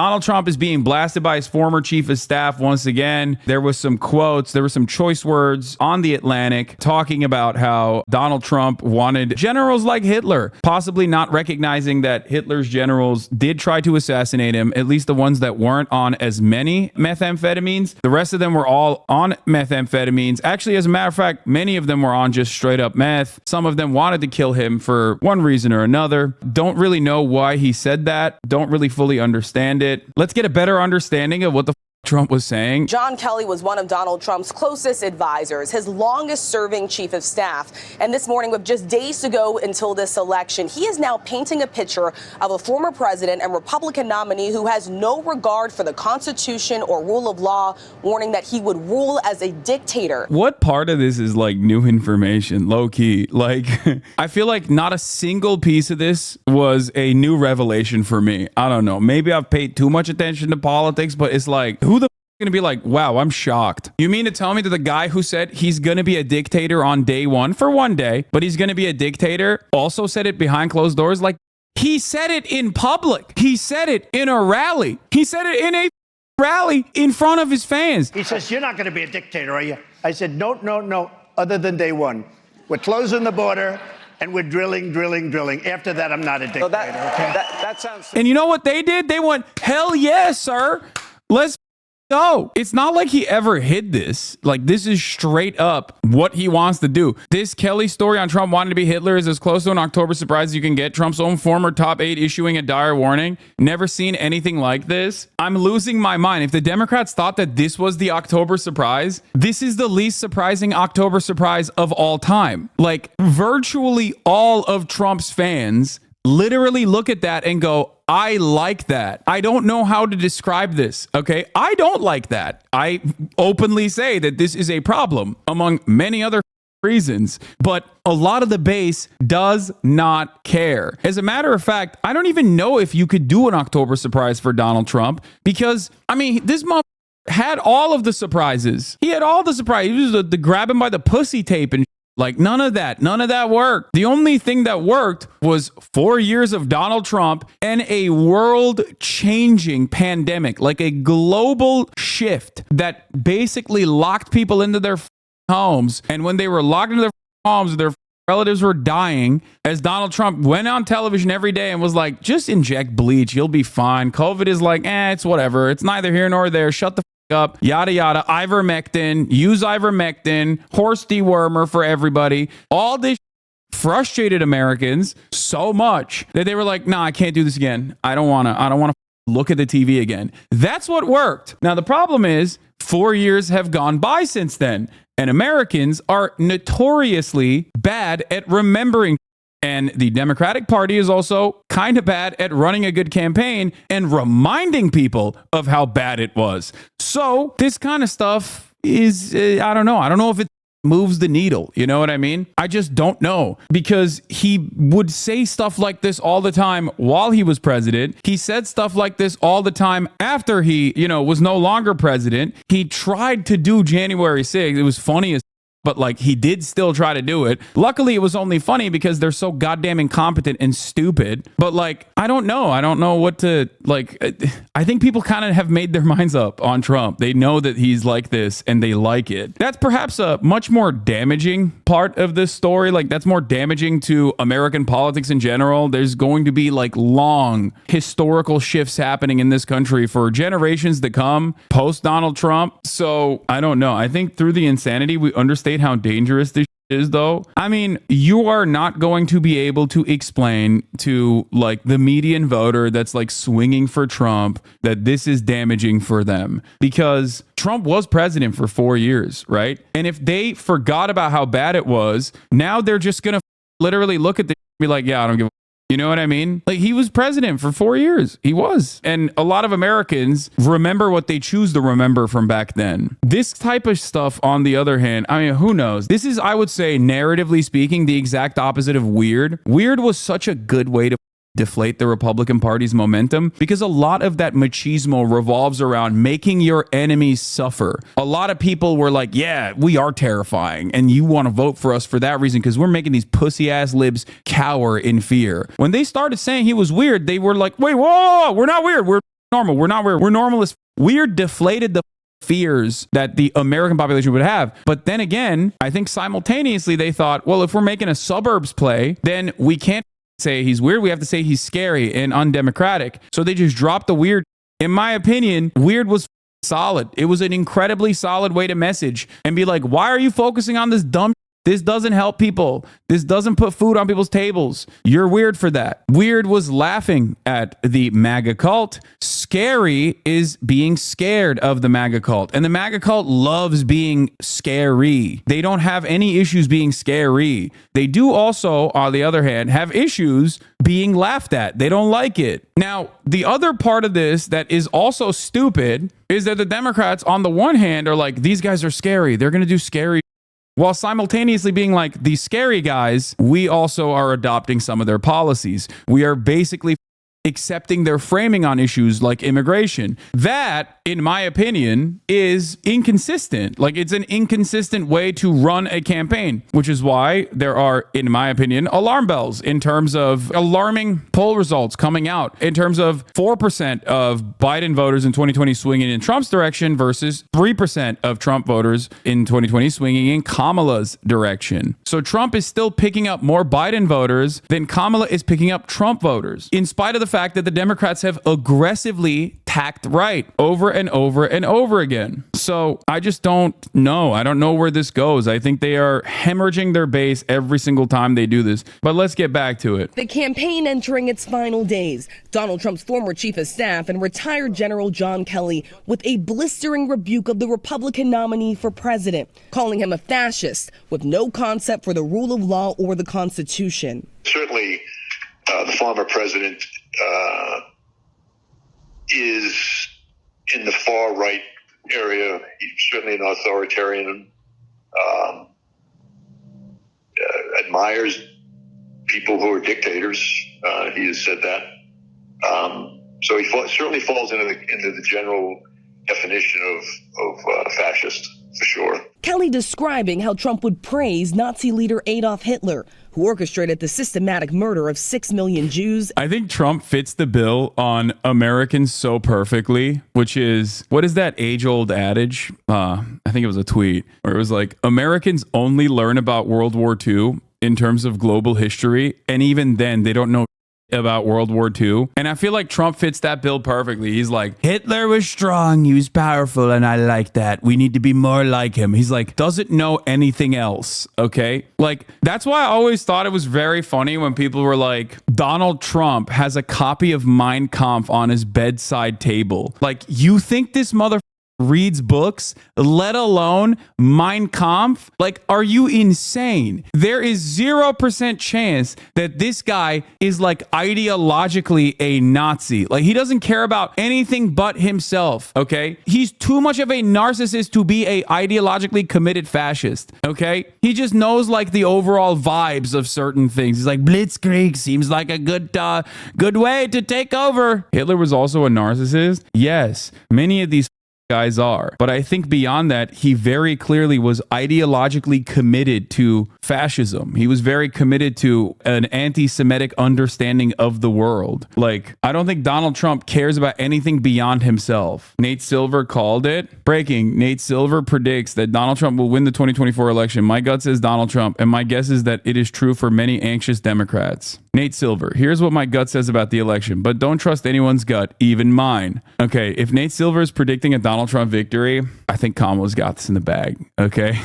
Donald Trump is being blasted by his former chief of staff once again. There was some quotes, there were some choice words on The Atlantic talking about how Donald Trump wanted generals like Hitler, possibly not recognizing that Hitler's generals did try to assassinate him, at least the ones that weren't on as many methamphetamines. The rest of them were all on methamphetamines. Actually, as a matter of fact, many of them were on just straight up meth. Some of them wanted to kill him for one reason or another. Don't really know why he said that. Don't really fully understand it. Let's get a better understanding of what the Trump was saying. John Kelly was one of Donald Trump's closest advisors, his longest serving chief of staff. And this morning, with just days to go until this election, he is now painting a picture of a former president and Republican nominee who has no regard for the Constitution or rule of law, warning that he would rule as a dictator. What part of this is like new information, low key? Like, I feel like not a single piece of this was a new revelation for me. I don't know. Maybe I've paid too much attention to politics, but it's like, who the gonna be like, wow, I'm shocked. You mean to tell me that the guy who said he's gonna be a dictator on day one for one day, but he's gonna be a dictator, also said it behind closed doors? Like, he said it in public. He said it in a rally. He said it in a rally in front of his fans. He says, you're not gonna be a dictator, are you? I said, no, other than day one. We're closing the border and we're drilling. After that, I'm not a dictator, okay? That sounds... And you know what they did? They went, hell yes, sir. Let's go. It's not like he ever hid this. Like, this is straight up what he wants to do. This Kelly story on Trump wanting to be Hitler is as close to an October surprise as you can get. Trump's own former top 8 issuing a dire warning. Never seen anything like this. I'm losing my mind. If the Democrats thought that this was the October surprise, this is the least surprising October surprise of all time. Like, virtually all of Trump's fans literally look at that and go, I like that. I don't know how to describe this, okay? I don't like that. I openly say that this is a problem among many other reasons, but a lot of the base does not care. As a matter of fact, I don't even know if you could do an October surprise for Donald Trump because, I mean, this motherfucker had all of the surprises. He had all the surprises. He was the grab him by the pussy tape and like, none of that worked. The only thing that worked was 4 years of Donald Trump and a world-changing pandemic, like a global shift that basically locked people into their homes. And when they were locked into their homes, their relatives were dying, as Donald Trump went on television every day and was like, just inject bleach, you'll be fine. COVID is like, it's whatever. It's neither here nor there. Shut the up, yada yada, ivermectin, use ivermectin, horse dewormer for everybody. All this frustrated Americans so much that they were like, nah, I can't do this again. I don't want to look at the TV again. That's what worked. Now the problem is 4 years have gone by since then, and Americans are notoriously bad at remembering. And the Democratic Party is also kind of bad at running a good campaign and reminding people of how bad it was. So this kind of stuff is, I don't know. I don't know if it moves the needle. You know what I mean? I just don't know, because he would say stuff like this all the time while he was president. He said stuff like this all the time after he, was no longer president. He tried to do January 6th. It was funny as but like he did still try to do it. Luckily, it was only funny because they're so goddamn incompetent and stupid. But like, I don't know what to like. I think people kind of have made their minds up on Trump. They know that he's like this and they like it. That's perhaps a much more damaging part of this story. Like, that's more damaging to American politics in general. There's going to be like long historical shifts happening in this country for generations to come post Donald Trump. So I don't know. I think through the insanity, we understand how dangerous this is, though. I mean, you are not going to be able to explain to like the median voter that's like swinging for Trump that this is damaging for them, because Trump was president for 4 years, right? And if they forgot about how bad it was, now they're just gonna literally look at this and be like, yeah, I don't give a. You know what I mean? Like, he was president for 4 years. He was. And a lot of Americans remember what they choose to remember from back then. This type of stuff, on the other hand, I mean, who knows? This is, I would say, narratively speaking, the exact opposite of weird. Weird was such a good way to deflate the Republican Party's momentum, because a lot of that machismo revolves around making your enemies suffer. A lot of people were like, yeah, we are terrifying, and you want to vote for us for that reason because we're making these pussy ass libs cower in fear. When they started saying he was weird, they were like, wait, whoa, we're not weird, we're normal. We're not weird. We're normalists. We're deflated the fears that the American population would have. But then again, I think simultaneously they thought, well, if we're making a suburbs play, then we can't say he's weird. We have to say he's scary and undemocratic. So they just dropped the weird. In my opinion, weird was solid. It was an incredibly solid way to message and be like, why are you focusing on this dumb? This doesn't help people. This doesn't put food on people's tables. You're weird for that. Weird was laughing at the MAGA cult. Scary is being scared of the MAGA cult. And the MAGA cult loves being scary. They don't have any issues being scary. They do also, on the other hand, have issues being laughed at. They don't like it. Now, the other part of this that is also stupid is that the Democrats, on the one hand, are like, these guys are scary. They're going to do scary. While simultaneously being like, these scary guys, we also are adopting some of their policies. We are basically accepting their framing on issues like immigration. That, in my opinion, is inconsistent. Like, it's an inconsistent way to run a campaign, which is why there are, in my opinion, alarm bells in terms of alarming poll results coming out in terms of 4% of Biden voters in 2020 swinging in Trump's direction versus 3% of Trump voters in 2020 swinging in Kamala's direction. So Trump is still picking up more Biden voters than Kamala is picking up Trump voters, in spite of the fact that the Democrats have aggressively tacked right over and over and over again. So I just don't know. I don't know where this goes. I think they are hemorrhaging their base every single time they do this. But let's get back to it. The campaign entering its final days. Donald Trump's former chief of staff and retired General John Kelly with a blistering rebuke of the Republican nominee for president, calling him a fascist with no concept for the rule of law or the Constitution. Certainly, the former president is in the far right area. He's certainly an authoritarian, admires people who are dictators. He has said that. So he certainly falls into the general definition of fascist, for sure. Kelly describing how Trump would praise Nazi leader Adolf Hitler, who orchestrated the systematic murder of 6 million Jews. I think Trump fits the bill on Americans so perfectly, which is, what is that age-old adage? I think it was a tweet where it was like, Americans only learn about World War II in terms of global history, and even then they don't know about World War II. And I feel like Trump fits that bill perfectly. He's like, Hitler was strong, he was powerful, and I like that. We need to be more like him. He's like, doesn't know anything else, okay? Like, that's why I always thought it was very funny when people were like, Donald Trump has a copy of Mein Kampf on his bedside table. Like, you think this mother reads books, let alone Mein Kampf? Like, are you insane? There is 0% chance that this guy is like ideologically a Nazi. Like, he doesn't care about anything but himself, okay? He's too much of a narcissist to be a ideologically committed fascist, okay? He just knows like the overall vibes of certain things. He's like, Blitzkrieg seems like a good way to take over. Hitler was also a narcissist. Yes, many of these guys are. But I think beyond that, he very clearly was ideologically committed to fascism. He was very committed to an anti-Semitic understanding of the world. Like, I don't think Donald Trump cares about anything beyond himself. Nate Silver called it. Breaking. Nate Silver predicts that Donald Trump will win the 2024 election. My gut says Donald Trump, and my guess is that it is true for many anxious Democrats. Nate Silver, here's what my gut says about the election, but don't trust anyone's gut, even mine. Okay, if Nate Silver is predicting a Donald Trump victory, I think Kamala's got this in the bag, okay?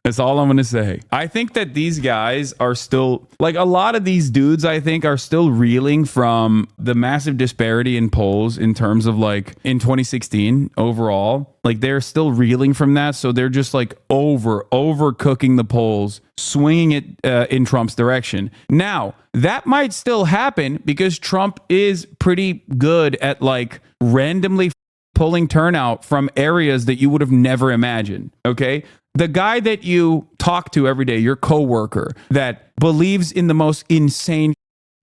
That's all I'm going to say. I think that these guys are still, like a lot of these dudes, I think are still reeling from the massive disparity in polls in terms of like in 2016 overall. Like they're still reeling from that. So they're just like overcooking the polls, swinging it in Trump's direction. Now, that might still happen because Trump is pretty good at like randomly pulling turnout from areas that you would have never imagined. Okay. The guy that you talk to every day, your coworker that believes in the most insane,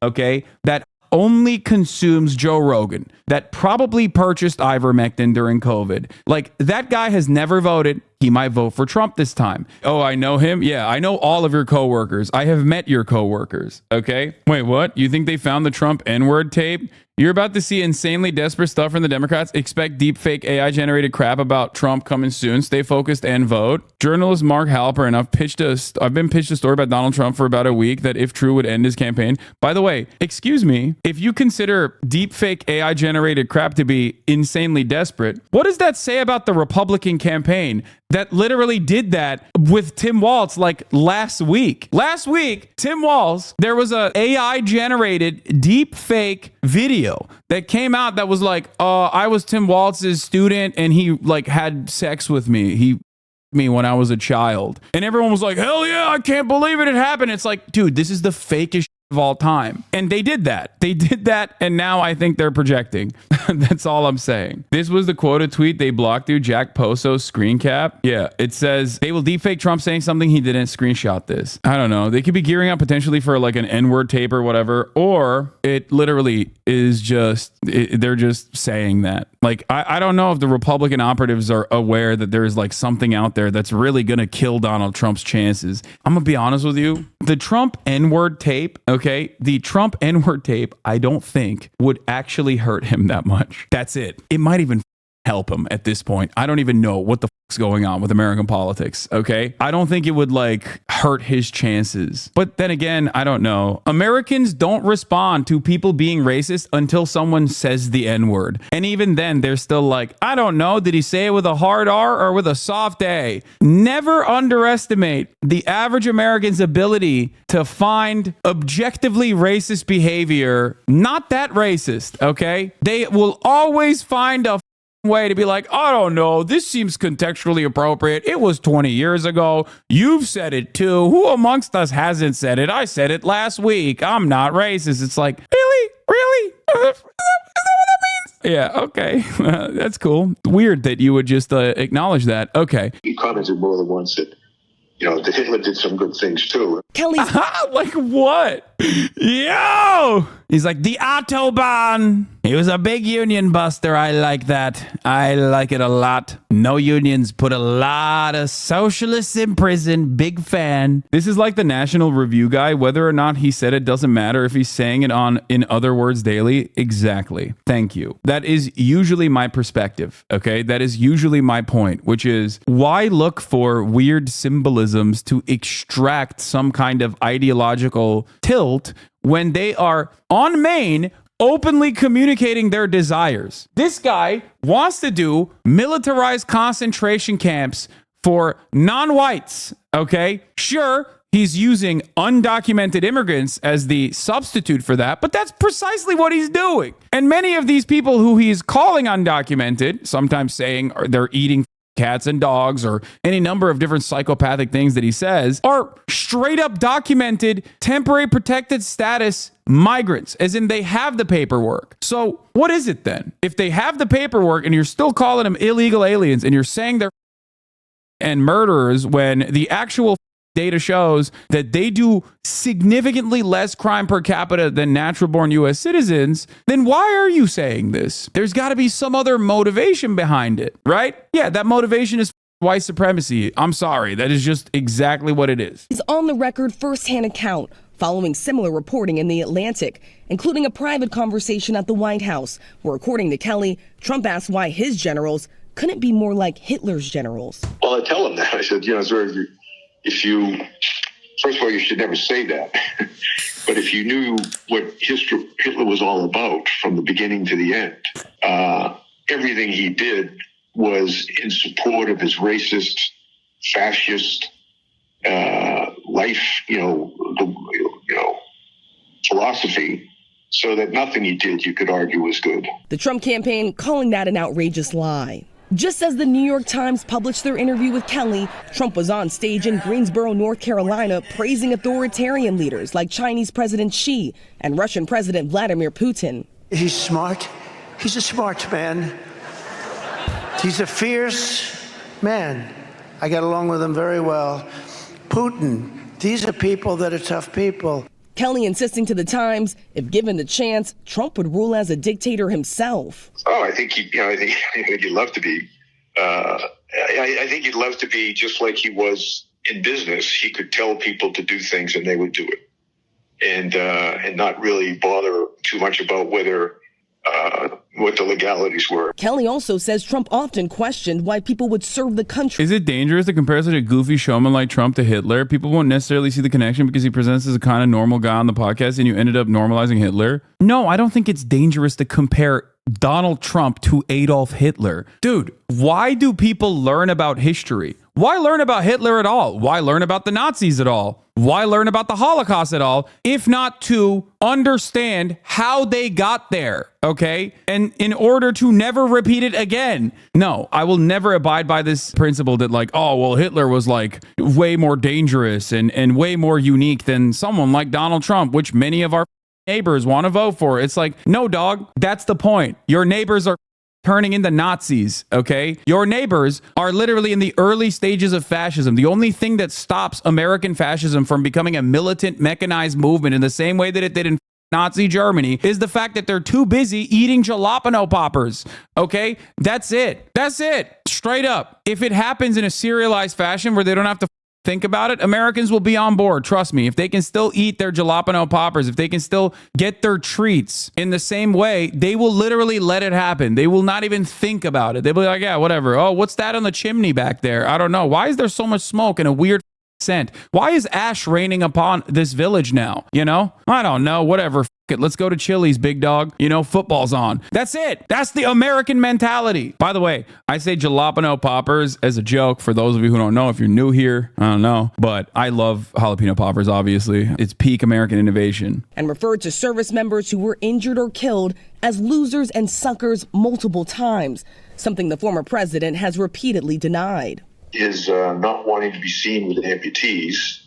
okay, that only consumes Joe Rogan, that probably purchased ivermectin during COVID. Like that guy has never voted. He might vote for Trump this time. Oh, I know him. Yeah, I know all of your coworkers. I have met your coworkers. Okay. Wait, what? You think they found the Trump N-word tape You're about to see insanely desperate stuff from the Democrats. Expect deep fake AI generated crap about Trump coming soon. Stay focused and vote. Journalist Mark Halperin, I've been pitched a story about Donald Trump for about a week that, if true, would end his campaign. By the way, excuse me, if you consider deep fake AI generated crap to be insanely desperate, what does that say about the Republican campaign that literally did that with Tim Walz like last week? Last week, Tim Walz, there was a AI generated deep fake video that came out that was like, I was Tim Walz's student and he like had sex with me. Me when I was a child. And everyone was like, hell yeah, I can't believe it happened. It's like, dude, this is the fakest of all time. And they did that. And now I think they're projecting. That's all I'm saying. This was the quoted tweet they blocked through Jack Poso's screen cap. Yeah, it says they will deepfake Trump saying something he didn't. Screenshot this. I don't know. They could be gearing up potentially for like an N-word tape or whatever, or it literally is just, they're just saying that. Like, I don't know if the Republican operatives are aware that there's like something out there that's really going to kill Donald Trump's chances. I'm going to be honest with you. The Trump N-word tape, okay? The Trump N-word tape, I don't think would actually hurt him that much. That's it. It might even help him at this point. I don't even know what the fuck's going on with American politics, okay? I don't think it would like hurt his chances. But then again, I don't know. Americans don't respond to people being racist until someone says the N-word. And even then, they're still like, I don't know, did he say it with a hard R or with a soft A? Never underestimate the average American's ability to find objectively racist behavior not that racist, okay? They will always find a way to be like, I don't know, this seems contextually appropriate. It was 20 years ago. You've said it too. Who amongst us hasn't said it? I said it last week. I'm not racist. It's like, really? Is that what that means? Yeah, okay. That's cool. Weird that you would just acknowledge that. Okay. He commented more than once that, that Hitler did some good things too. Kelly's like what? Yo! He's like, the Autobahn. He was a big union buster. I like that. I like it a lot. No unions put a lot of socialists in prison. Big fan. This is like the National Review guy. Whether or not he said it doesn't matter if he's saying it on In Other Words Daily. Exactly. Thank you. That is usually my perspective. Okay. That is usually my point, which is why look for weird symbolisms to extract some kind of ideological tilt when they are on main openly communicating their desires. This guy wants to do militarized concentration camps for non-whites, okay? Sure, he's using undocumented immigrants as the substitute for that, but that's precisely what he's doing. And many of these people who he's calling undocumented, sometimes saying they're eating cats and dogs or any number of different psychopathic things that he says, are straight up documented temporary protected status migrants, as in they have the paperwork. So what is it then? If they have the paperwork and you're still calling them illegal aliens and you're saying they're and murderers when the actual data shows that they do significantly less crime per capita than natural-born U.S. citizens, then why are you saying this? There's got to be some other motivation behind it, right? Yeah, that motivation is white supremacy. I'm sorry. That is just exactly what it is. His on-the-record first-hand account following similar reporting in The Atlantic, including a private conversation at the White House, where, according to Kelly, Trump asked why his generals couldn't be more like Hitler's generals. Well, I tell him that. I said, sir, if you, first of all, you should never say that. But if you knew what Hitler was all about from the beginning to the end, everything he did was in support of his racist, fascist life, philosophy, so that nothing he did you could argue was good. The Trump campaign calling that an outrageous lie. Just as the New York Times published their interview with Kelly, Trump was on stage in Greensboro, North Carolina, praising authoritarian leaders like Chinese President Xi and Russian President Vladimir Putin. He's smart. He's a smart man. He's a fierce man. I get along with him very well. Putin, these are people that are tough people. Kelly insisting to the Times, if given the chance, Trump would rule as a dictator himself. Oh, I think he'd love to be. I think he'd love to be just like he was in business. He could tell people to do things and they would do it, and not really bother too much about whether what the legalities were. Kelly also says Trump often questioned why people would serve the country. Is it dangerous to compare such a goofy showman like Trump to Hitler? People won't necessarily see the connection because he presents as a kind of normal guy on the podcast and you ended up normalizing Hitler. No, I don't think it's dangerous to compare Donald Trump to Adolf Hitler. Dude, why do people learn about history? Why learn about Hitler at all? Why learn about the Nazis at all? Why learn about the Holocaust at all, if not to understand how they got there, okay? And in order to never repeat it again. No, I will never abide by this principle that like, oh, well, Hitler was like way more dangerous and way more unique than someone like Donald Trump, which many of our neighbors want to vote for. It's like, no, dog, that's the point. Your neighbors are turning into Nazis, okay? Your neighbors are literally in the early stages of fascism. The only thing that stops American fascism from becoming a militant, mechanized movement in the same way that it did in Nazi Germany is the fact that they're too busy eating jalapeno poppers, okay? That's it. That's it. Straight up. If it happens in a serialized fashion where they don't have to think about it, Americans will be on board. Trust me. If they can still eat their jalapeno poppers, if they can still get their treats in the same way, they will literally let it happen. They will not even think about it. They'll be like, yeah, whatever. Oh, what's that on the chimney back there? I don't know. Why is there so much smoke and a weird scent? Why is ash raining upon this village now? You know? I don't know. Whatever. It. Let's go to Chili's, big dog. You know, football's on. That's it. That's the American mentality. By the way, I say jalapeno poppers as a joke for those of you who don't know. If you're new here, I don't know. But I love jalapeno poppers, obviously. It's peak American innovation. And referred to service members who were injured or killed as losers and suckers multiple times, something the former president has repeatedly denied. Is not wanting to be seen with amputees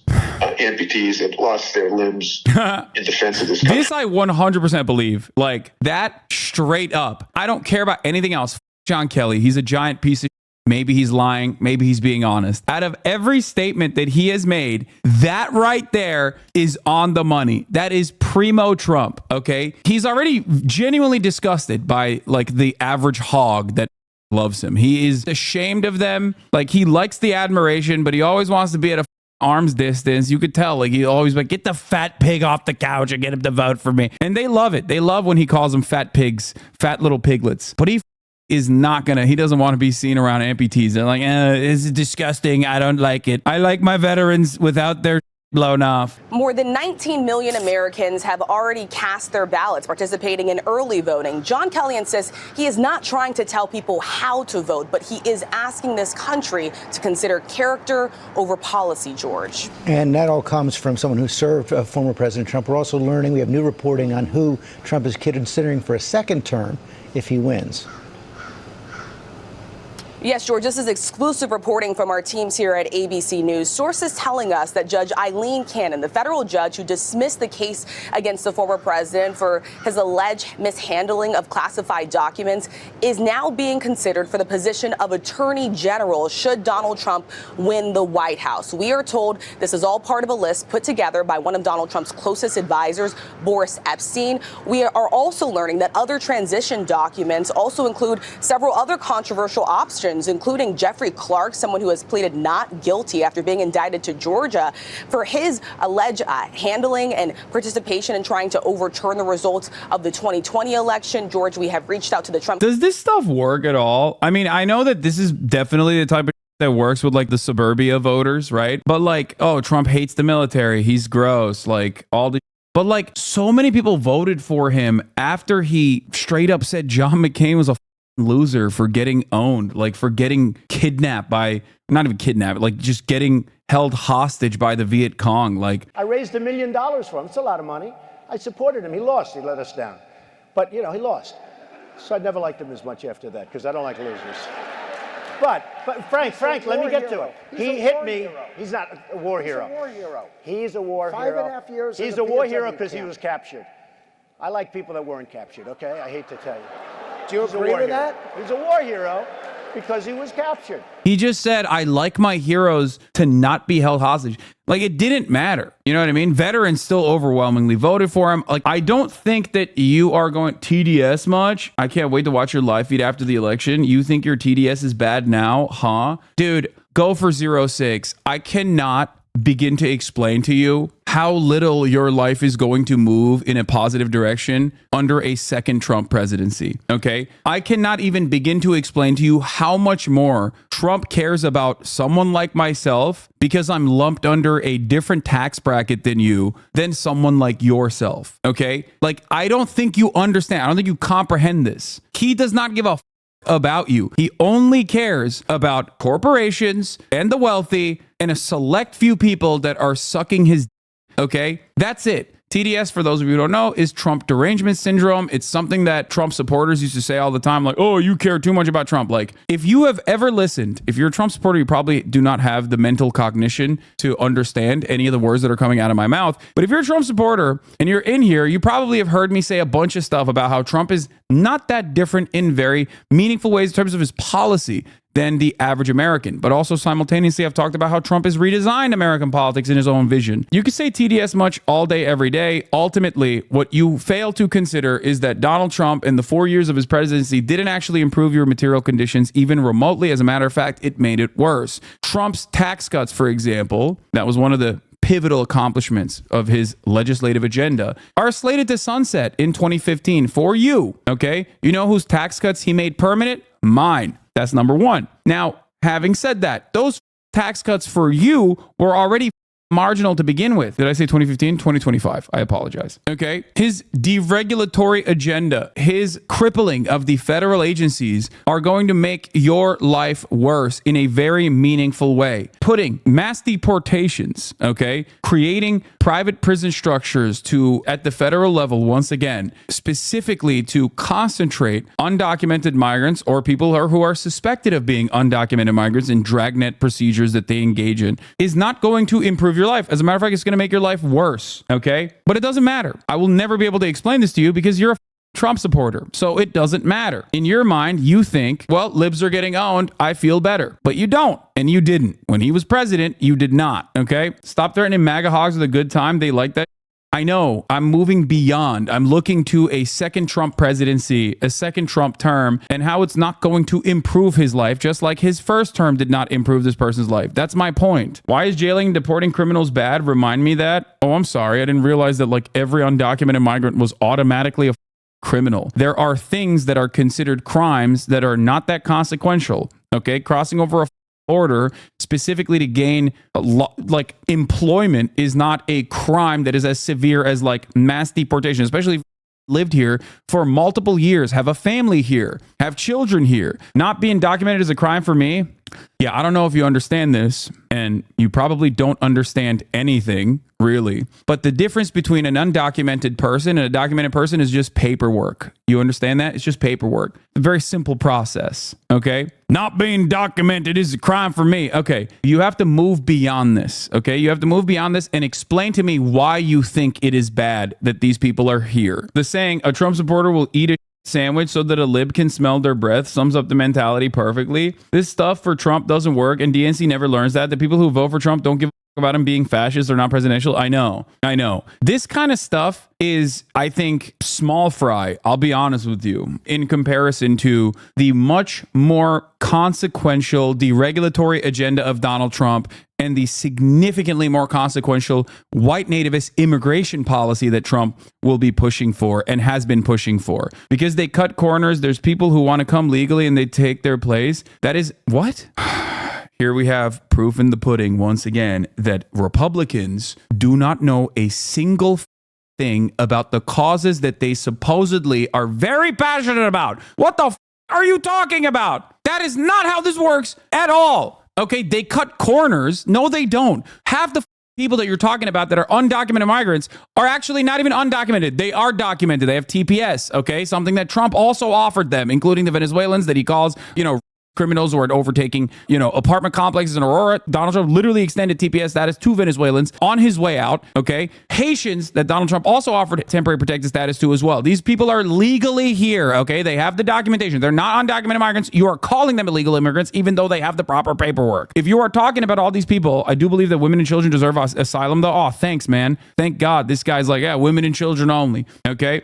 that lost their limbs in defense of this country. This I 100% believe. Like, that straight up. I don't care about anything else. John Kelly, he's a giant piece of shit. Maybe he's lying. Maybe he's being honest. Out of every statement that he has made, that right there is on the money. That is primo Trump, okay? He's already genuinely disgusted by, like, the average hog that loves him. He is ashamed of them. Like, he likes the admiration, but he always wants to be at a arm's distance. You could tell, like, he always like, get the fat pig off the couch and get him to vote for me. And they love it. They love when he calls them fat pigs, fat little piglets. But he he doesn't want to be seen around amputees. They're like, it's disgusting. I don't like it. I like my veterans without their blown off. More than 19 million Americans have already cast their ballots participating in early voting. John Kelly insists he is not trying to tell people how to vote, but he is asking this country to consider character over policy, George. And that all comes from someone who served former President Trump. We're also learning, we have new reporting on who Trump is considering for a second term if he wins. Yes, George, this is exclusive reporting from our teams here at ABC News. Sources telling us that Judge Eileen Cannon, the federal judge who dismissed the case against the former president for his alleged mishandling of classified documents, is now being considered for the position of Attorney General should Donald Trump win the White House. We are told this is all part of a list put together by one of Donald Trump's closest advisors, Boris Epstein. We are also learning that other transition documents also include several other controversial options, including Jeffrey Clark, someone who has pleaded not guilty after being indicted to Georgia for his alleged handling and participation in trying to overturn the results of the 2020 election. George, we have reached out to the Trump. Does this stuff work at all? I mean, I know that this is definitely the type of that works with like the suburbia voters, right? But like, oh, Trump hates the military. He's gross. Like all the. But like, so many people voted for him after he straight up said John McCain was a loser for getting owned, like for getting kidnapped by, not even kidnapped, like just getting held hostage by the Viet Cong. Like, I raised $1 million for him. It's a lot of money. I supported him. He lost. He let us down. But, you know, he lost. So I never liked him as much after that because I don't like losers. But Frank, let me get to it. He hit me. He's not a war hero. He's a war hero. He's a war hero. 5.5 years. He's a war hero because he was captured. I like people that weren't captured, okay? I hate to tell you. Do you agree with that? He's a war hero because he was captured. He just said, I like my heroes to not be held hostage. Like, it didn't matter. You know what I mean? Veterans still overwhelmingly voted for him. Like, I don't think that you are going TDS much. I can't wait to watch your live feed after the election. You think your TDS is bad now, huh? Dude, go for 0.6. I cannot begin to explain to you how little your life is going to move in a positive direction under a second Trump presidency. Okay. I cannot even begin to explain to you how much more Trump cares about someone like myself because I'm lumped under a different tax bracket than you, than someone like yourself. Okay. Like, I don't think you understand. I don't think you comprehend this. He does not give a about you. He only cares about corporations and the wealthy and a select few people that are sucking his. Okay, that's it. TDS, for those of you who don't know, is Trump derangement syndrome. It's something that Trump supporters used to say all the time, like, oh, you care too much about Trump. Like, if you have ever listened, if you're a Trump supporter, you probably do not have the mental cognition to understand any of the words that are coming out of my mouth. But if you're a Trump supporter and you're in here, you probably have heard me say a bunch of stuff about how Trump is not that different in very meaningful ways in terms of his policy than the average American. But also simultaneously, I've talked about how Trump has redesigned American politics in his own vision. You can say TDS much all day, every day. Ultimately, what you fail to consider is that Donald Trump in the 4 years of his presidency didn't actually improve your material conditions even remotely. As a matter of fact, it made it worse. Trump's tax cuts, for example, that was one of the pivotal accomplishments of his legislative agenda, are slated to sunset in 2015 for you. Okay. You know whose tax cuts he made permanent? Mine. That's number one. Now, having said that, those tax cuts for you were already marginal to begin with. Did I say 2015? 2025. I apologize. Okay. His deregulatory agenda, his crippling of the federal agencies are going to make your life worse in a very meaningful way. Putting mass deportations, okay, creating private prison structures at the federal level, once again, specifically to concentrate undocumented migrants or people who are suspected of being undocumented migrants in dragnet procedures that they engage in, is not going to improve your life. As a matter of fact, it's going to make your life worse. Okay. But it doesn't matter. I will never be able to explain this to you because you're a Trump supporter. So it doesn't matter. In your mind, you think, well, libs are getting owned. I feel better. But you don't. And you didn't. When he was president, you did not. Okay. Stop threatening MAGA hogs with a good time. They like that. I know I'm moving beyond. I'm looking to a second Trump presidency, a second Trump term, and how it's not going to improve his life, just like his first term did not improve this person's life. That's my point. Why is jailing and deporting criminals bad? Remind me that. Oh, I'm sorry. I didn't realize that like every undocumented migrant was automatically a criminal. There are things that are considered crimes that are not that consequential. Okay. Crossing over a order specifically to gain like employment is not a crime that is as severe as like mass deportation, especially if you lived here for multiple years, have a family here, have children here. Not being documented is a crime for me. Yeah, I don't know if you understand this, and you probably don't understand anything, really. But the difference between an undocumented person and a documented person is just paperwork. You understand that? It's just paperwork. A very simple process, okay? Not being documented is a crime for me. Okay, you have to move beyond this, okay? You have to move beyond this and explain to me why you think it is bad that these people are here. The saying, a Trump supporter will eat a sandwich so that a lib can smell their breath, sums up the mentality perfectly. This stuff for Trump doesn't work, and DNC never learns that. The people who vote for Trump don't give a about him being fascist or not presidential. I know. This kind of stuff is, I think, small fry, I'll be honest with you, in comparison to the much more consequential deregulatory agenda of Donald Trump and the significantly more consequential white nativist immigration policy that Trump will be pushing for and has been pushing for. Because they cut corners, there's people who want to come legally and they take their place. That is, what? Here we have proof in the pudding once again that Republicans do not know a single thing about the causes that they supposedly are very passionate about. What the are you talking about? That is not how this works at all. Okay, they cut corners. No, they don't. Half the people that you're talking about that are undocumented migrants are actually not even undocumented. They are documented. They have TPS, okay? Something that Trump also offered them, including the Venezuelans that he calls, criminals who are overtaking, apartment complexes in Aurora. Donald Trump literally extended TPS status to Venezuelans on his way out, okay? Haitians that Donald Trump also offered temporary protected status to as well. These people are legally here, okay? They have the documentation. They're not undocumented migrants. You are calling them illegal immigrants, even though they have the proper paperwork. If you are talking about all these people, I do believe that women and children deserve asylum, though. Oh, thanks, man. Thank God. This guy's like, yeah, women and children only, okay?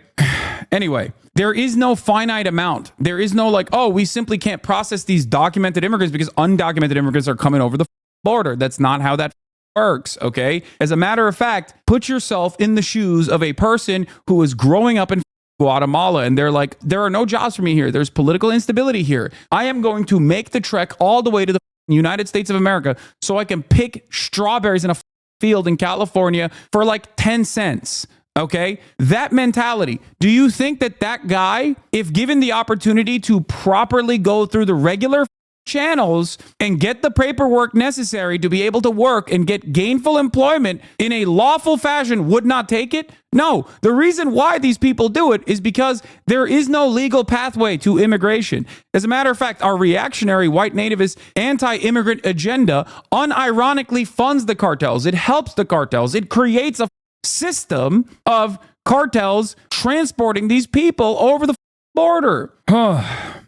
Anyway, there is no finite amount. There is no we simply can't process these documented immigrants because undocumented immigrants are coming over the border. That's not how that works, okay? As a matter of fact, put yourself in the shoes of a person who is growing up in Guatemala and they're like, there are no jobs for me here. There's political instability here. I am going to make the trek all the way to the United States of America so I can pick strawberries in a field in California for like 10 cents. Okay, that mentality. Do you think that that guy, if given the opportunity to properly go through the regular channels and get the paperwork necessary to be able to work and get gainful employment in a lawful fashion, would not take it? No, the reason why these people do it is because there is no legal pathway to immigration. As a matter of fact, our reactionary white nativist anti-immigrant agenda unironically funds the cartels. It helps the cartels. It creates a system of cartels transporting these people over the border.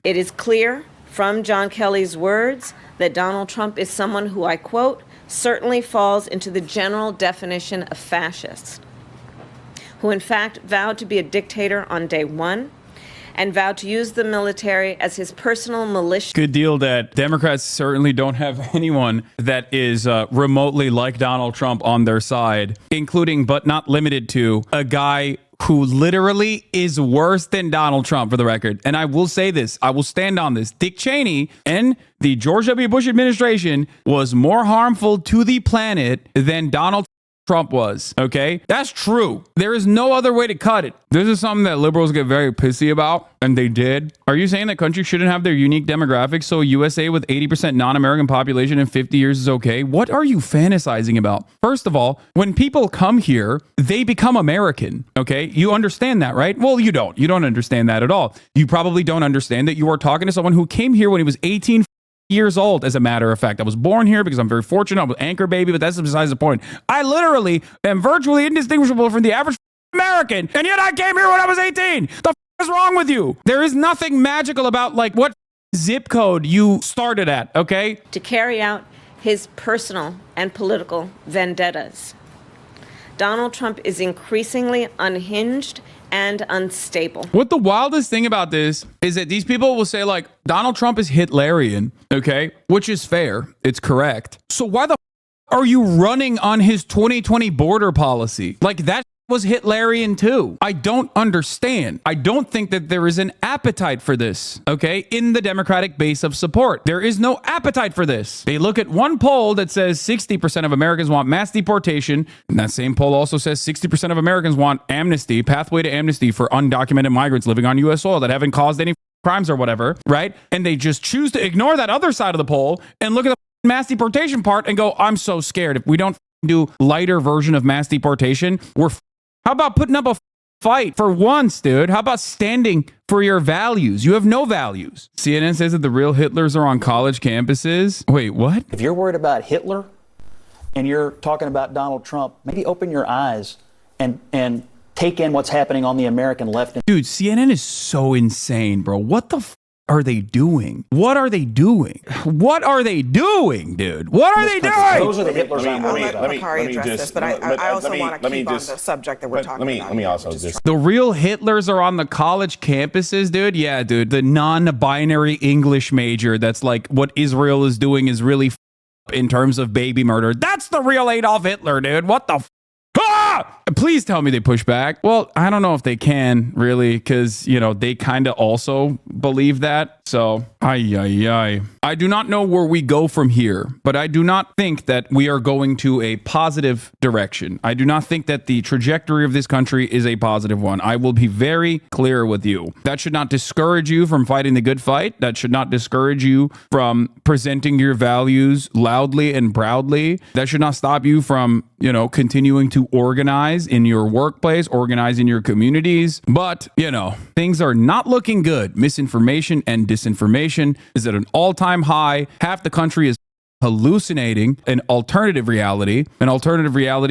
It is clear from John Kelly's words that Donald Trump is someone who, I quote, certainly falls into the general definition of fascist, who in fact vowed to be a dictator on day one and vowed to use the military as his personal militia. Good deal that Democrats certainly don't have anyone that is remotely like Donald Trump on their side, including but not limited to a guy who literally is worse than Donald Trump, for the record. And I will say this, I will stand on this. Dick Cheney and the George W. Bush administration was more harmful to the planet than Donald Trump was, okay? That's true. There is no other way to cut it. This is something that liberals get very pissy about, and they did. Are you saying that countries shouldn't have their unique demographics, so USA with 80% non-American population in 50 years is okay? What are you fantasizing about? First of all, when people come here, they become American, okay? You understand that, right? Well, you don't. You don't understand that at all. You probably don't understand that you are talking to someone who came here when he was 18 years old, as a matter of fact. I was born here because I'm very fortunate. I'm an anchor baby, but that's besides the point. I literally am virtually indistinguishable from the average American, and yet I came here when I was 18. The is wrong with you? There is nothing magical about like what zip code you started at, okay? To carry out his personal and political vendettas. Donald Trump is increasingly unhinged and unstable. What the wildest thing about this is that these people will say like Donald Trump is Hitlerian, okay? Which is fair. It's correct. So why the are you running on his 2020 border policy? Like that was Hitlerian too. I don't understand. I don't think that there is an appetite for this, okay, in the Democratic base of support. There is no appetite for this. They look at one poll that says 60% of Americans want mass deportation. And that same poll also says 60% of Americans want amnesty, pathway to amnesty for undocumented migrants living on U.S. soil that haven't caused any crimes or whatever, right? And they just choose to ignore that other side of the poll and look at the mass deportation part and go, I'm so scared. If we don't do lighter version of mass deportation, we're how about putting up a fight for once, dude? How about standing for your values? You have no values. CNN says that the real Hitlers are on college campuses. Wait, what? If you're worried about Hitler and you're talking about Donald Trump, maybe open your eyes and take in what's happening on the American left. Dude, CNN is so insane, bro. What the are they doing? What are they doing? What are they doing, dude? What are they doing? Those are the Hitlers. I'll let Bakari address this, but I also want to keep on the subject that we're talking about. Let me also just... The real Hitlers are on the college campuses, dude? Yeah, dude. The non-binary English major that's like what Israel is doing is really in terms of baby murder. That's the real Adolf Hitler, dude. What the Please tell me they push back. Well, I don't know if they can really, because, you know, they kind of also believe that. So, I do not know where we go from here, but I do not think that we are going to a positive direction. I do not think that the trajectory of this country is a positive one. I will be very clear with you. That should not discourage you from fighting the good fight. That should not discourage you from presenting your values loudly and proudly. That should not stop you from, you know, continuing to organize in your workplace, organize in your communities. But, you know, things are not looking good. Misinformation and disinformation is at an all-time high. Half the country is hallucinating an alternative reality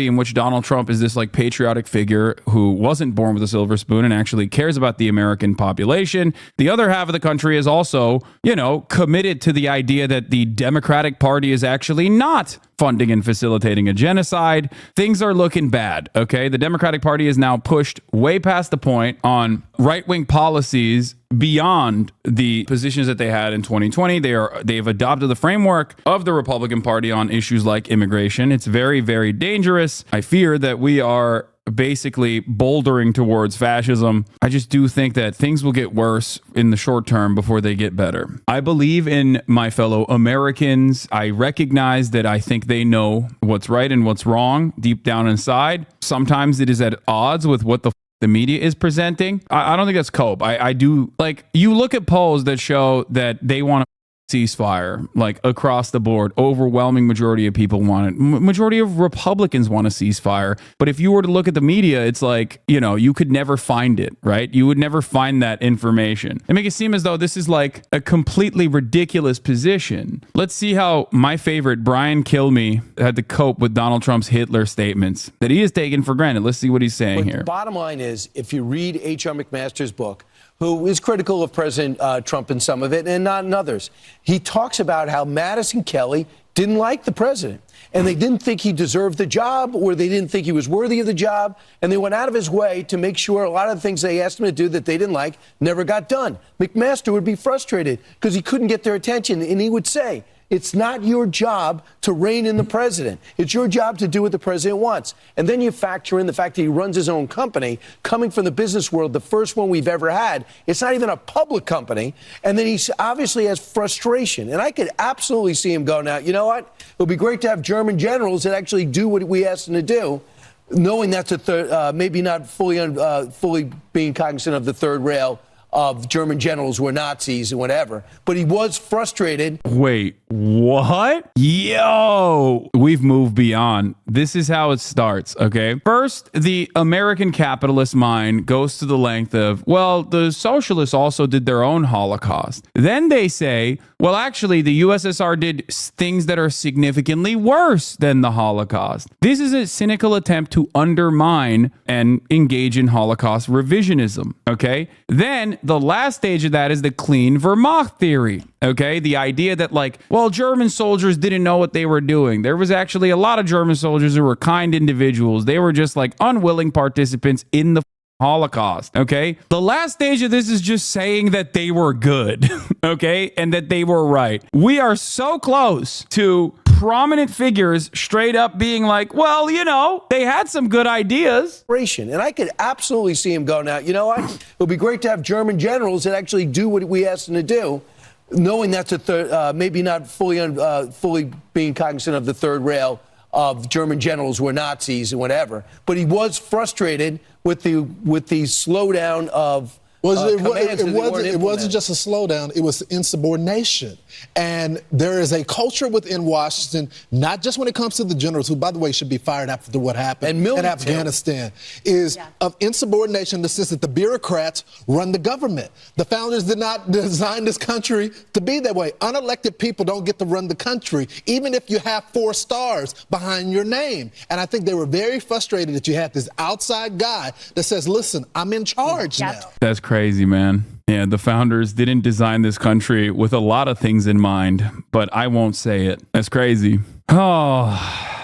in which Donald Trump is this like patriotic figure who wasn't born with a silver spoon and actually cares about the American population. The other half of the country is also, you know, committed to the idea that the Democratic Party is actually not funding and facilitating a genocide. Things are looking bad, okay? The Democratic Party is now pushed way past the point on right-wing policies beyond the positions that they had in 2020. They've adopted the framework of the Republican Party on issues like immigration. It's very, very dangerous. I fear that we are basically bouldering towards fascism. I just do think that things will get worse in the short term before they get better. I believe in my fellow Americans. I recognize that I think they know what's right and what's wrong deep down inside. Sometimes it is at odds with what the media is presenting. I don't think that's cope. I do, like, you look at polls that show that they want to ceasefire, like across the board. Overwhelming majority of people want it. Majority of Republicans want a ceasefire. But if you were to look at the media, it's like, you know, you could never find it, right? You would never find that information. They make it seem as though this is like a completely ridiculous position. Let's see how my favorite Brian Kilmeade had to cope with Donald Trump's Hitler statements that he has taken for granted. Let's see what he's saying here. The bottom line is, if you read H.R. McMaster's book, who is critical of President Trump in some of it and not in others, he talks about how Madison Kelly didn't like the president, and they didn't think he deserved the job, or they didn't think he was worthy of the job, and they went out of his way to make sure a lot of the things they asked him to do that they didn't like never got done. McMaster would be frustrated because he couldn't get their attention, and he would say, it's not your job to rein in the president. It's your job to do what the president wants. And then you factor in the fact that he runs his own company, coming from the business world, the first one we've ever had. It's not even a public company. And then he obviously has frustration. And I could absolutely see him go, now, you know what? It would be great to have German generals that actually do what we asked them to do, knowing that's a third, maybe not fully being cognizant of the third rail of German generals were Nazis and whatever. But he was frustrated. Wait, what? Yo, we've moved beyond. This is how it starts, okay? First, the American capitalist mind goes to the length of, well, the socialists also did their own Holocaust. Then they say, well, actually, the USSR did things that are significantly worse than the Holocaust. This is a cynical attempt to undermine and engage in Holocaust revisionism, okay? Then the last stage of that is the clean Wehrmacht theory, okay? The idea that, like, well, German soldiers didn't know what they were doing. There was actually a lot of German soldiers who were kind individuals. They were just like unwilling participants in the Holocaust, okay? The last stage of this is just saying that they were good, okay? And that they were right. We are so close to prominent figures straight up being like, well, you know, they had some good ideas. And I could absolutely see him go, now, you know what? It would be great to have German generals that actually do what we asked them to do, knowing that's a third, maybe not fully being cognizant of the third rail of German generals were Nazis and whatever. But he was frustrated with the slowdown of It wasn't just a slowdown. It was insubordination. And there is a culture within Washington, not just when it comes to the generals, who, by the way, should be fired after what happened in Afghanistan, of insubordination in the sense that the bureaucrats run the government. The founders did not design this country to be that way. Unelected people don't get to run the country, even if you have 4 stars behind your name. And I think they were very frustrated that you had this outside guy that says, listen, I'm in charge now. That's crazy, man. Yeah, the founders didn't design this country with a lot of things in mind, but I won't say it. That's crazy. Oh,